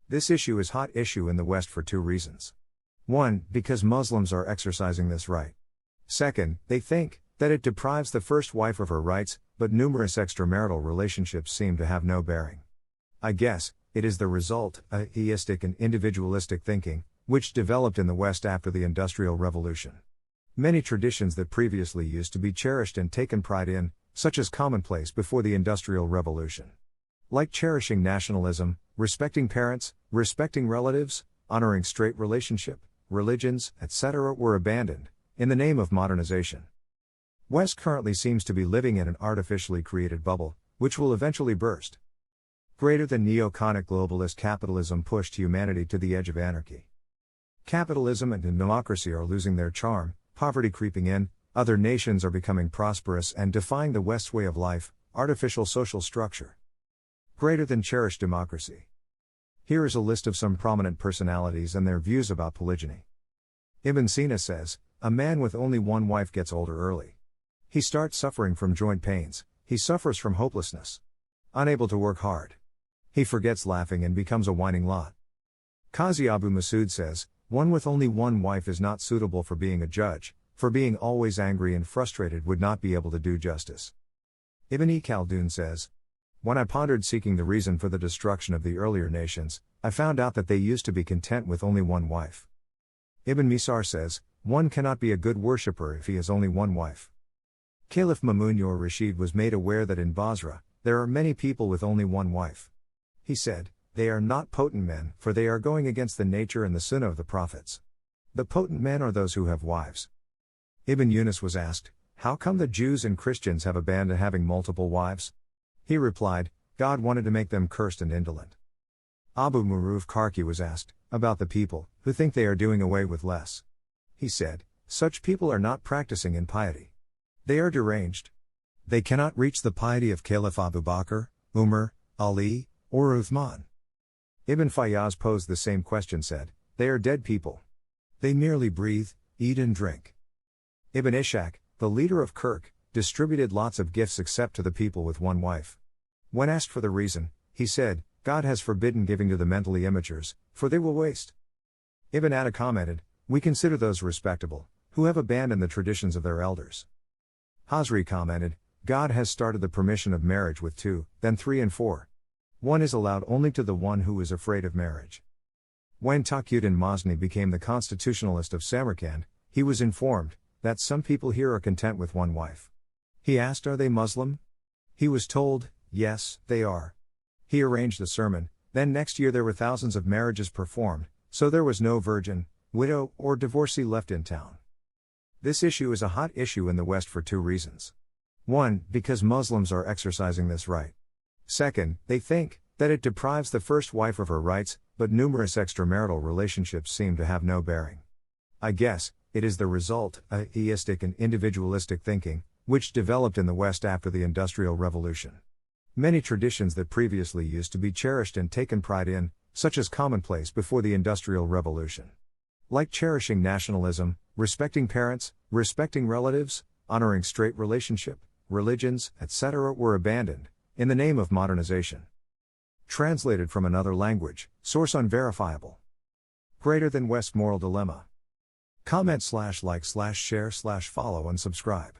This issue is hot issue in the West for two reasons. 1. Because Muslims are exercising this right. 2. They think that it deprives the first wife of her rights, but numerous extramarital relationships seem to have no bearing. I guess it is the result of theistic and individualistic thinking, which developed in the West after the Industrial Revolution. Many traditions that previously used to be cherished and taken pride in, such as commonplace before the Industrial Revolution. Like cherishing nationalism, respecting parents, respecting relatives, honoring straight relationship, religions, etc., were abandoned, in the name of modernization. West currently seems to be living in an artificially created bubble, which will eventually burst. Greater than neoconic globalist capitalism pushed humanity to the edge of anarchy. Capitalism and democracy are losing their charm, poverty creeping in, other nations are becoming prosperous and defying the West's way of life, artificial social structure. Greater than cherished democracy. Here is a list of some prominent personalities and their views about polygyny. Ibn Sina says, a man with only one wife gets older early. He starts suffering from joint pains, he suffers from hopelessness. Unable to work hard. He forgets laughing and becomes a whining lot. Qazi Abu Masood says, one with only one wife is not suitable for being a judge, for being always angry and frustrated would not be able to do justice. Ibn Khaldun says, when I pondered seeking the reason for the destruction of the earlier nations, I found out that they used to be content with only one wife. Ibn Misar says, one cannot be a good worshipper if he has only one wife. Caliph Mamun Rashid was made aware that in Basra, there are many people with only one wife. He said, they are not potent men, for they are going against the nature and the sunnah of the prophets. The potent men are those who have wives. Ibn Yunus was asked, how come the Jews and Christians have abandoned having multiple wives? He replied, God wanted to make them cursed and indolent. Abu Maruf Karki was asked, about the people, who think they are doing away with less. He said, such people are not practicing in piety. They are deranged. They cannot reach the piety of Caliph Abu Bakr, Umar, Ali, or Uthman. Ibn Fayyaz posed the same question, said, they are dead people. They merely breathe, eat and drink. Ibn Ishaq, the leader of Kirk, distributed lots of gifts except to the people with one wife. When asked for the reason, he said, God has forbidden giving to the mentally immatures, for they will waste. Ibn Atta commented, we consider those respectable, who have abandoned the traditions of their elders. Hazri commented, God has started the permission of marriage with 2, then 3 and 4. One is allowed only to the one who is afraid of marriage. When Taqiyuddin Masni became the constitutionalist of Samarkand, he was informed that some people here are content with one wife. He asked, are they Muslim? He was told, yes, they are. He arranged a sermon, then next year there were thousands of marriages performed, so there was no virgin, widow, or divorcee left in town. This issue is a hot issue in the West for two reasons. 1. Because Muslims are exercising this right. 2. They think that it deprives the first wife of her rights, but numerous extramarital relationships seem to have no bearing. I guess it is the result of theistic and individualistic thinking, which developed in the West after the Industrial Revolution. Many traditions that previously used to be cherished and taken pride in, such as commonplace before the Industrial Revolution. Like cherishing nationalism, respecting parents, respecting relatives, honoring straight relationship, religions, etc., were abandoned, in the name of modernization. Translated from another language, source unverifiable. Greater than West moral dilemma. Comment /like/share/follow and subscribe.